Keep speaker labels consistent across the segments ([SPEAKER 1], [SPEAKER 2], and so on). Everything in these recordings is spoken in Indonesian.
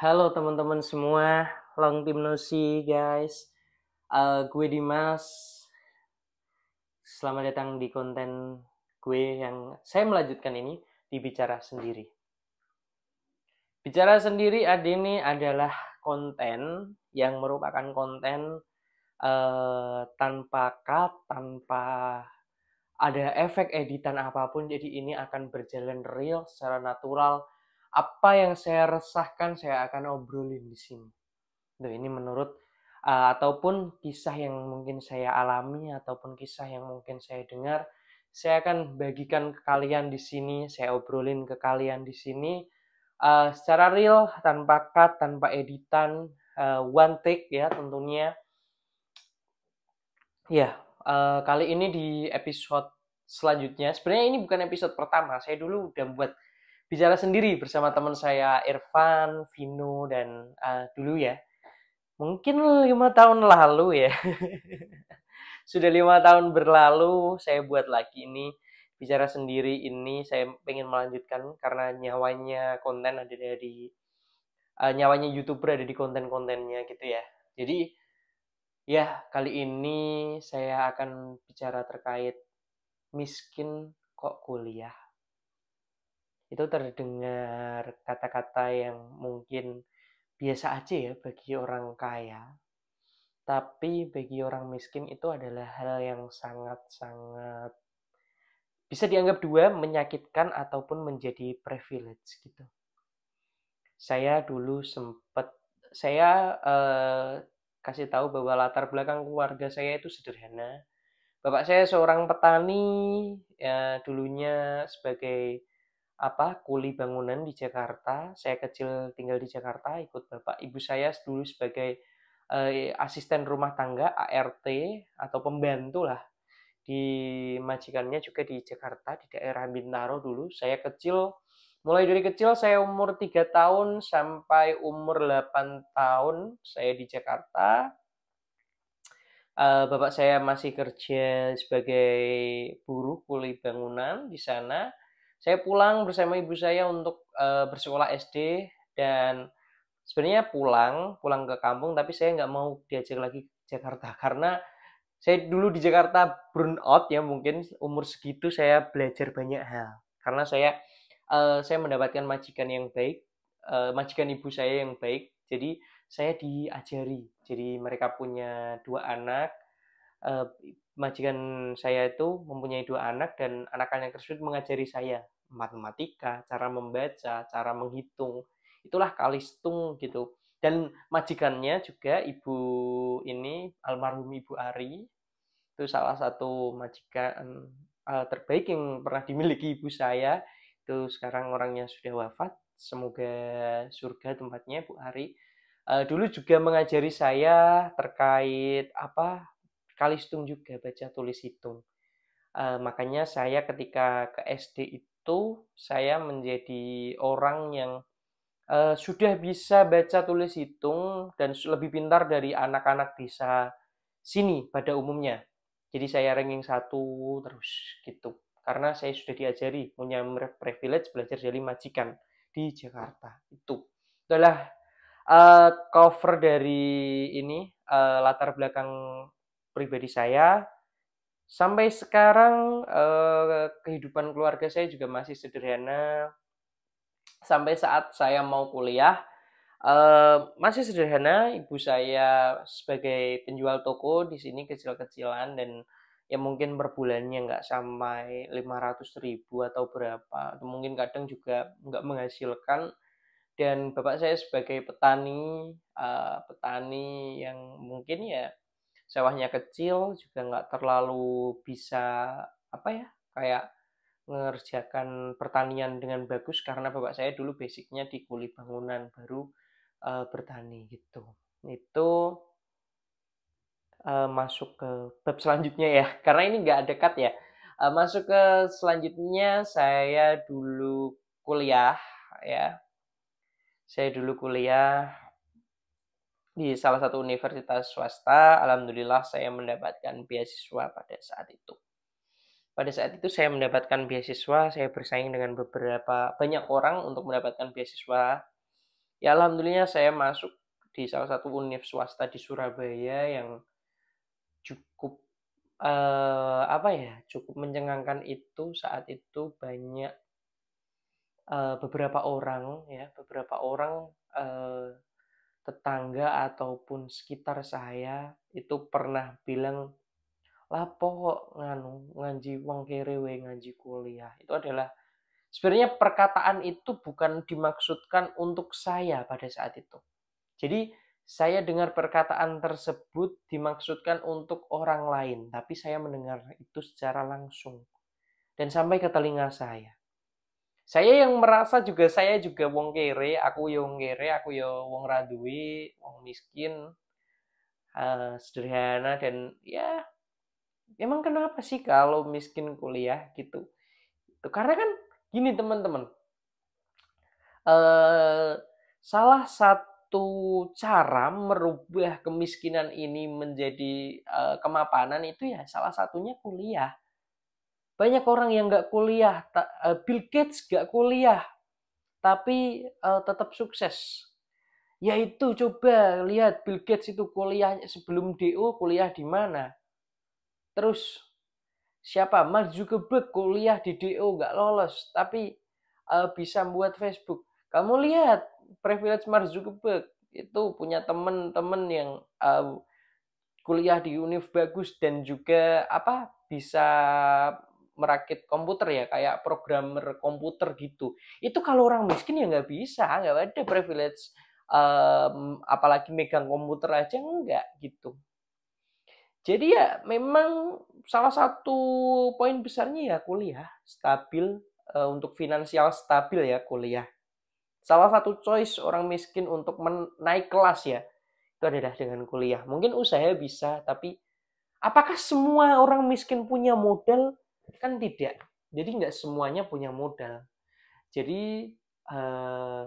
[SPEAKER 1] Halo teman-teman semua, long time no see guys. Gue Dimas. Selamat datang di konten gue yang saya melanjutkan ini di Bicara Sendiri. Bicara Sendiri ini adalah konten yang merupakan konten tanpa cut, tanpa ada efek editan apapun. Jadi ini akan berjalan real secara natural. Apa yang saya resahkan saya akan obrolin di sini. Ini menurut ataupun kisah yang mungkin saya alami ataupun kisah yang mungkin saya dengar, saya akan bagikan ke kalian di sini, saya obrolin ke kalian di sini secara real, tanpa cut, tanpa editan, one take ya tentunya. Ya, kali ini di episode selanjutnya, sebenarnya ini bukan episode pertama, saya dulu udah buat bicara sendiri bersama teman saya Irfan, Vino, dan dulu ya. Mungkin 5 tahun lalu ya. Sudah 5 tahun berlalu, saya buat lagi ini. Bicara sendiri ini, saya pengen melanjutkan karena nyawanya konten ada di nyawanya YouTuber ada di konten-kontennya gitu ya. Jadi ya kali ini saya akan bicara terkait miskin kok kuliah. Itu terdengar kata-kata yang mungkin biasa aja ya bagi orang kaya. Tapi bagi orang miskin itu adalah hal yang sangat-sangat bisa dianggap dua, menyakitkan ataupun menjadi privilege gitu. Saya dulu sempat, saya kasih tahu bahwa latar belakang keluarga saya itu sederhana. Bapak saya seorang petani, ya, dulunya sebagai kuli bangunan di Jakarta. Saya kecil tinggal di Jakarta, ikut bapak. Ibu saya dulu sebagai asisten rumah tangga ART atau pembantu lah di majikannya juga di Jakarta, di daerah Bintaro dulu. Saya kecil, mulai dari kecil saya umur 3 tahun sampai umur 8 tahun saya di Jakarta. Bapak saya masih kerja sebagai buruh kuli bangunan di sana. Saya pulang bersama ibu saya untuk bersekolah SD, dan sebenarnya pulang ke kampung, tapi saya nggak mau diajak lagi ke Jakarta karena saya dulu di Jakarta burn out ya, mungkin umur segitu saya belajar banyak hal. Karena saya mendapatkan majikan yang baik, majikan ibu saya yang baik. Jadi saya diajari. Jadi mereka punya 2 anak. Eh, Majikan saya itu mempunyai 2 anak, dan anak-anak tersebut mengajari saya matematika, cara membaca, cara menghitung. Itulah kalistung gitu. Dan majikannya juga ibu ini, almarhum Ibu Ari, itu salah satu majikan terbaik yang pernah dimiliki ibu saya. Itu sekarang orangnya sudah wafat, semoga surga tempatnya Bu Ari. Dulu juga mengajari saya terkait kalistung juga, baca tulis hitung. Makanya saya ketika ke SD itu saya menjadi orang yang sudah bisa baca tulis hitung dan lebih pintar dari anak-anak desa sini pada umumnya. Jadi saya ranking 1 terus gitu. Karena saya sudah diajari, punya privilege belajar dari majikan di Jakarta. Itu adalah cover dari ini, latar belakang pribadi saya. Sampai sekarang kehidupan keluarga saya juga masih sederhana. Sampai saat saya mau kuliah, masih sederhana. Ibu saya sebagai penjual toko di sini kecil-kecilan, dan ya mungkin per bulannya nggak sampai 500.000 atau berapa. Mungkin kadang juga nggak menghasilkan. Dan bapak saya sebagai petani yang mungkin ya sawahnya kecil, juga nggak terlalu bisa kayak mengerjakan pertanian dengan bagus, karena bapak saya dulu basicnya di kuli bangunan, baru bertani gitu. Itu masuk ke bab selanjutnya ya, karena ini nggak ada cut ya. Masuk ke selanjutnya, saya dulu kuliah ya. Saya dulu kuliah di salah satu universitas swasta. Alhamdulillah saya mendapatkan beasiswa pada saat itu. Pada saat itu saya mendapatkan beasiswa, saya bersaing dengan banyak orang untuk mendapatkan beasiswa. Ya alhamdulillah saya masuk di salah satu univ swasta di Surabaya yang cukup, apa ya, cukup mencengangkan itu saat itu banyak, beberapa orang, tetangga ataupun sekitar saya itu pernah bilang, "Lapo kok nganu, ngaji wong kere we ngaji kuliah." Itu adalah sebenarnya perkataan itu bukan dimaksudkan untuk saya pada saat itu. Jadi saya dengar perkataan tersebut dimaksudkan untuk orang lain, tapi saya mendengar itu secara langsung dan sampai ke telinga saya. Saya yang merasa juga saya juga wong kere, aku yo wong kere, aku yo wong ra duwe, wong miskin, sederhana dan ya emang kenapa sih kalau miskin kuliah gitu. Karena kan gini teman-teman, eee, salah satu cara merubah kemiskinan ini menjadi, kemapanan itu ya salah satunya kuliah. Banyak orang yang nggak kuliah, Bill Gates nggak kuliah, tapi, tetap sukses. Yaitu coba lihat Bill Gates itu kuliah sebelum DO kuliah di mana. Terus siapa? Mark Zuckerberg kuliah di DO nggak lolos, tapi bisa buat Facebook. Kamu lihat privilege Mark Zuckerberg itu punya teman-teman yang kuliah di univ bagus dan juga apa bisa merakit komputer ya kayak programmer komputer gitu. Itu kalau orang miskin ya nggak bisa, nggak ada privilege apalagi megang komputer aja enggak gitu. Jadi ya memang salah satu poin besarnya ya kuliah, stabil, untuk finansial stabil ya kuliah. Salah satu choice orang miskin untuk naik kelas ya, itu adalah dengan kuliah. Mungkin usaha bisa, tapi apakah semua orang miskin punya modal? Kan tidak. Jadi nggak semuanya punya modal. Jadi, eee,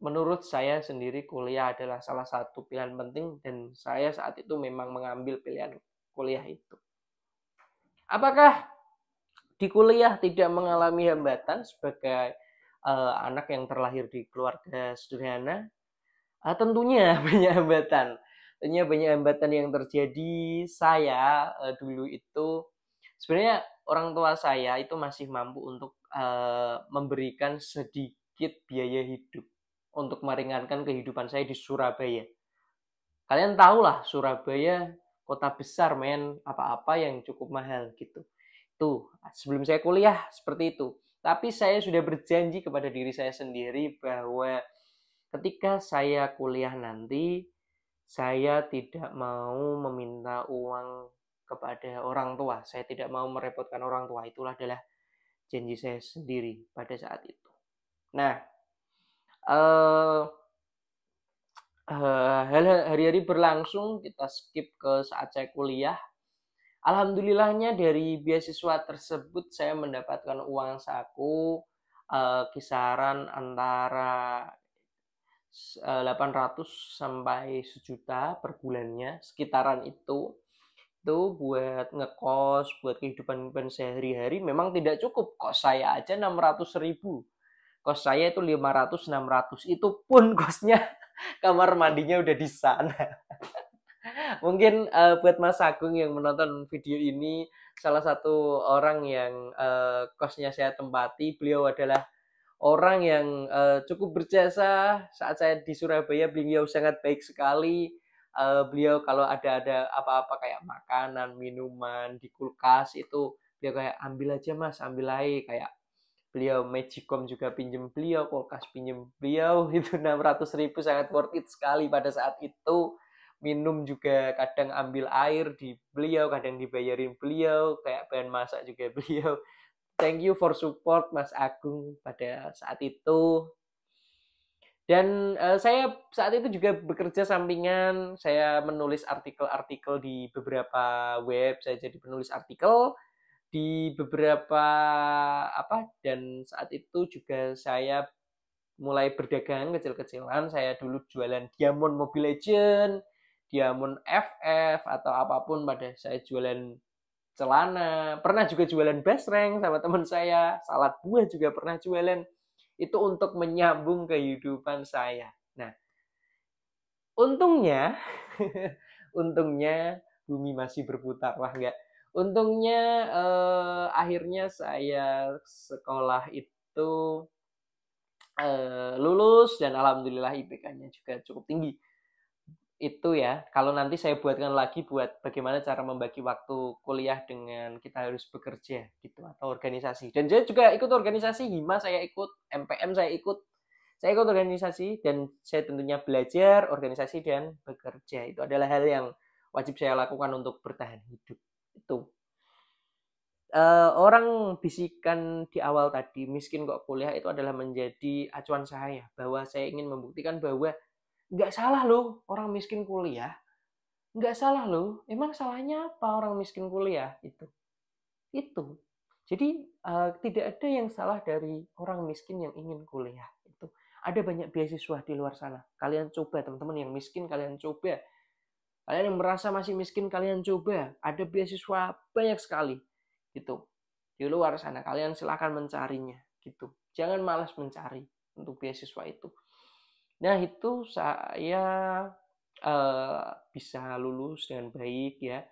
[SPEAKER 1] menurut saya sendiri kuliah adalah salah satu pilihan penting dan saya saat itu memang mengambil pilihan kuliah itu. Apakah di kuliah tidak mengalami hambatan sebagai, anak yang terlahir di keluarga sederhana? Tentunya banyak hambatan. Tentunya banyak hambatan yang terjadi. Saya, dulu itu sebenarnya orang tua saya itu masih mampu untuk, memberikan sedikit biaya hidup untuk meringankan kehidupan saya di Surabaya. Kalian tahulah Surabaya kota besar men, apa-apa yang cukup mahal gitu. Tuh, sebelum saya kuliah seperti itu. Tapi saya sudah berjanji kepada diri saya sendiri bahwa ketika saya kuliah nanti, saya tidak mau meminta uang kepada orang tua. Saya tidak mau merepotkan orang tua. Itulah adalah janji saya sendiri pada saat itu. Nah, eh, hari-hari berlangsung, kita skip ke saat saya kuliah. Alhamdulillahnya dari beasiswa tersebut saya mendapatkan uang saku kisaran antara 800 sampai sejuta per bulannya, sekitaran itu. Itu buat ngekos, buat kehidupan sehari-hari memang tidak cukup. Kos saya aja 600.000. Kos saya itu 500 600. Itu pun kosnya kamar mandinya udah di sana. Mungkin buat Mas Agung yang menonton video ini, salah satu orang yang kosnya saya tempati, beliau adalah orang yang cukup berjasa saat saya di Surabaya. Beliau sangat baik sekali. Beliau kalau ada apa-apa kayak makanan, minuman di kulkas itu beliau kayak ambil aja mas, ambil aja kayak beliau Magicom juga pinjem beliau, kulkas pinjem beliau itu 600.000 sangat worth it sekali pada saat itu. Minum juga kadang ambil air di beliau, kadang dibayarin beliau, kayak bahan masak juga beliau. Thank you for support Mas Agung pada saat itu. Dan saya saat itu juga bekerja sampingan, saya menulis artikel-artikel di beberapa web, saya jadi penulis artikel di beberapa apa dan saat itu juga saya mulai berdagang kecil-kecilan. Saya dulu jualan Diamond Mobile Legend, Diamond FF atau apapun pada saya jualan celana, pernah juga jualan basreng sama teman saya, salad buah juga pernah jualan. Itu untuk menyambung kehidupan saya. Nah, untungnya, untungnya bumi masih berputar. Wah, enggak. Untungnya akhirnya saya sekolah itu lulus dan alhamdulillah IPK-nya juga cukup tinggi. Itu ya, kalau nanti saya buatkan lagi buat bagaimana cara membagi waktu kuliah dengan kita harus bekerja gitu atau organisasi. Dan saya juga ikut organisasi HIMA, saya ikut MPM, saya ikut organisasi dan saya tentunya belajar organisasi dan bekerja. Itu adalah hal yang wajib saya lakukan untuk bertahan hidup. Itu orang bisikan di awal tadi, miskin kok kuliah, itu adalah menjadi acuan saya bahwa saya ingin membuktikan bahwa nggak salah loh orang miskin kuliah, nggak salah loh. Emang salahnya apa orang miskin kuliah itu. Jadi tidak ada yang salah dari orang miskin yang ingin kuliah itu. Ada banyak beasiswa di luar sana. Kalian coba, teman-teman yang miskin, kalian coba. Kalian yang merasa masih miskin, kalian coba. Ada beasiswa banyak sekali gitu di luar sana. Kalian silakan mencarinya gitu. Jangan malas mencari untuk beasiswa itu. Nah, itu saya bisa lulus dengan baik ya.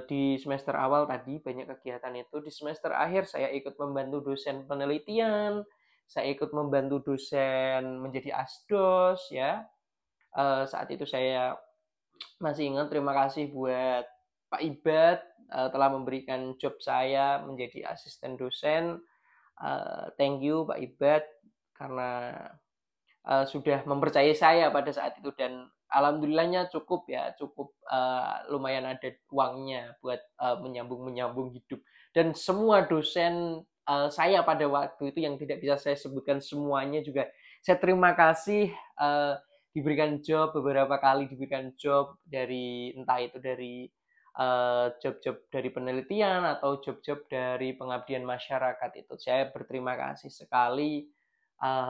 [SPEAKER 1] Di semester awal tadi banyak kegiatan itu. Di semester akhir saya ikut membantu dosen penelitian, saya ikut membantu dosen menjadi asdos ya. Saat itu saya masih ingat, terima kasih buat Pak Ibad telah memberikan job saya menjadi asisten dosen. Thank you Pak Ibad karena sudah mempercayai saya pada saat itu dan alhamdulillahnya cukup ya, cukup lumayan ada uangnya buat menyambung hidup. Dan semua dosen saya pada waktu itu yang tidak bisa saya sebutkan semuanya juga saya terima kasih diberikan job beberapa kali, diberikan job dari entah itu dari job-job dari penelitian atau job-job dari pengabdian masyarakat. Itu saya berterima kasih sekali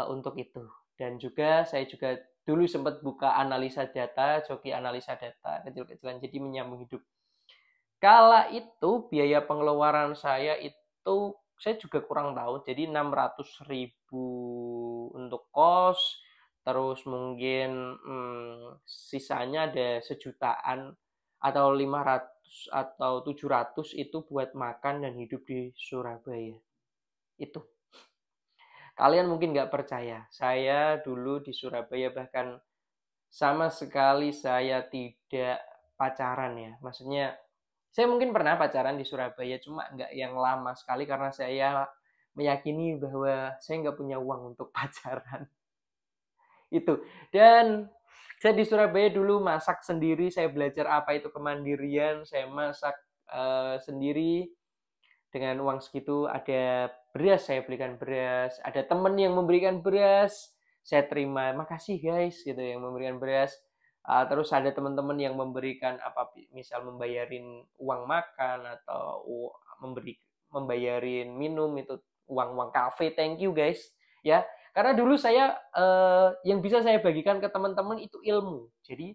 [SPEAKER 1] untuk itu. Dan juga saya juga dulu sempat buka analisa data, joki analisa data kecil-kecilan, jadi menyambung hidup. Kala itu biaya pengeluaran saya itu saya juga kurang tahu, jadi 600.000 untuk kos, terus mungkin sisanya ada sejutaan atau 500 atau 700 itu buat makan dan hidup di Surabaya. Itu. Kalian mungkin nggak percaya, saya dulu di Surabaya bahkan sama sekali saya tidak pacaran ya. Maksudnya, saya mungkin pernah pacaran di Surabaya, cuma nggak yang lama sekali karena saya meyakini bahwa saya nggak punya uang untuk pacaran. Itu. Dan saya di Surabaya dulu masak sendiri, saya belajar apa itu kemandirian, saya masak sendiri. Dengan uang segitu ada beras, saya belikan beras. Ada temen yang memberikan beras, saya terima. Makasih guys gitu yang memberikan beras. Terus ada teman-teman yang memberikan apa, misal membayarin uang makan atau membayarin minum, itu uang kafe. Thank you guys ya. Karena dulu saya yang bisa saya bagikan ke teman-teman itu ilmu. Jadi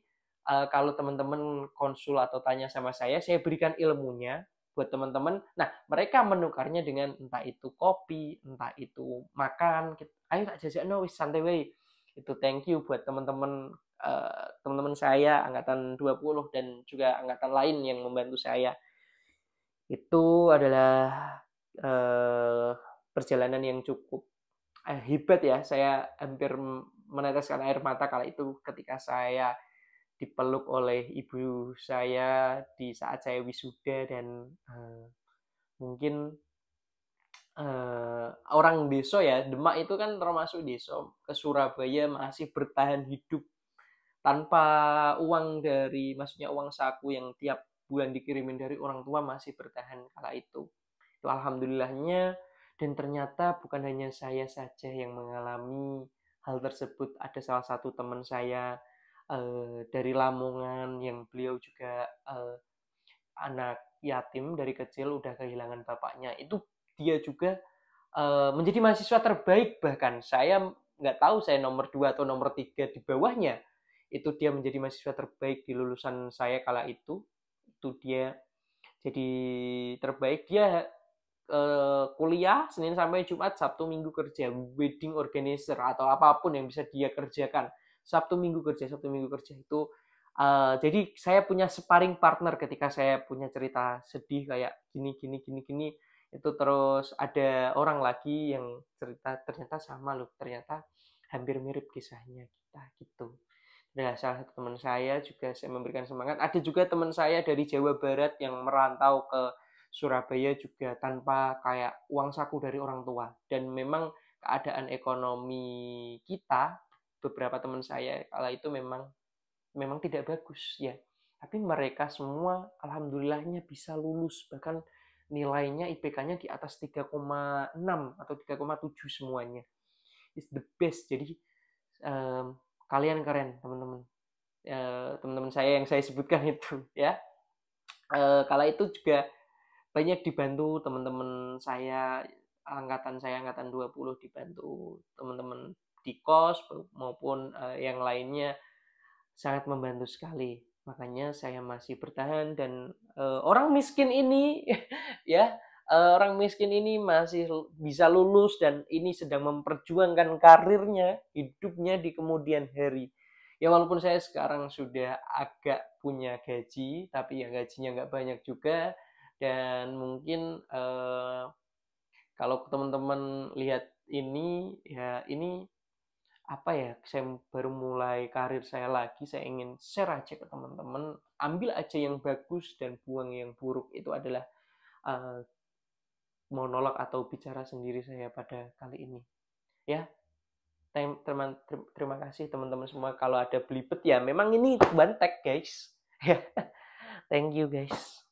[SPEAKER 1] kalau teman-teman konsul atau tanya sama saya berikan ilmunya buat teman-teman. Nah, mereka menukarnya dengan entah itu kopi, entah itu makan. Ayo tak jajan wis santai wae. Itu thank you buat teman-teman teman-teman saya angkatan 20 dan juga angkatan lain yang membantu saya. Itu adalah perjalanan yang cukup hebat ya. Saya hampir meneteskan air mata kala itu ketika saya dipeluk oleh ibu saya di saat saya wisuda dan mungkin orang desa ya, Demak itu kan termasuk desa, ke Surabaya masih bertahan hidup tanpa uang dari, maksudnya uang saku yang tiap bulan dikirimin dari orang tua, masih bertahan kala itu. Itu alhamdulillahnya. Dan ternyata bukan hanya saya saja yang mengalami hal tersebut. Ada salah satu teman saya dari Lamongan yang beliau juga anak yatim dari kecil, udah kehilangan bapaknya. Itu dia juga menjadi mahasiswa terbaik, bahkan saya nggak tahu saya nomor 2 atau nomor 3 di bawahnya. Itu dia menjadi mahasiswa terbaik di lulusan saya kala itu dia jadi terbaik. Dia kuliah Senin sampai Jumat, Sabtu Minggu kerja, wedding organizer atau apapun yang bisa dia kerjakan. Sabtu Minggu kerja itu jadi saya punya sparring partner ketika saya punya cerita sedih kayak gini itu, terus ada orang lagi yang cerita ternyata sama loh, ternyata hampir mirip kisahnya kita gitu. Nah, salah satu teman saya juga saya memberikan semangat. Ada juga teman saya dari Jawa Barat yang merantau ke Surabaya juga tanpa kayak uang saku dari orang tua. Dan memang keadaan ekonomi kita, beberapa teman saya kala itu memang tidak bagus ya. Tapi mereka semua alhamdulillahnya bisa lulus, bahkan nilainya IPK-nya di atas 3,6 atau 3,7 semuanya. It's the best. Jadi kalian keren teman-teman. Teman-teman saya yang saya sebutkan itu ya. Kala itu juga banyak dibantu teman-teman saya, angkatan 20 dibantu teman-teman di kos maupun yang lainnya, sangat membantu sekali. Makanya saya masih bertahan dan orang miskin ini ya, orang miskin ini masih bisa lulus dan ini sedang memperjuangkan karirnya, hidupnya di kemudian hari. Ya walaupun saya sekarang sudah agak punya gaji, tapi ya gajinya nggak banyak juga. Dan mungkin kalau teman-teman lihat ini, ya ini apa ya, saya baru mulai karir saya lagi, saya ingin share aja ke teman-teman, ambil aja yang bagus dan buang yang buruk. Itu adalah uh, monolog atau bicara sendiri saya pada kali ini ya. Terima kasih teman-teman semua. Kalau ada belibet ya memang ini one take guys. Thank you guys.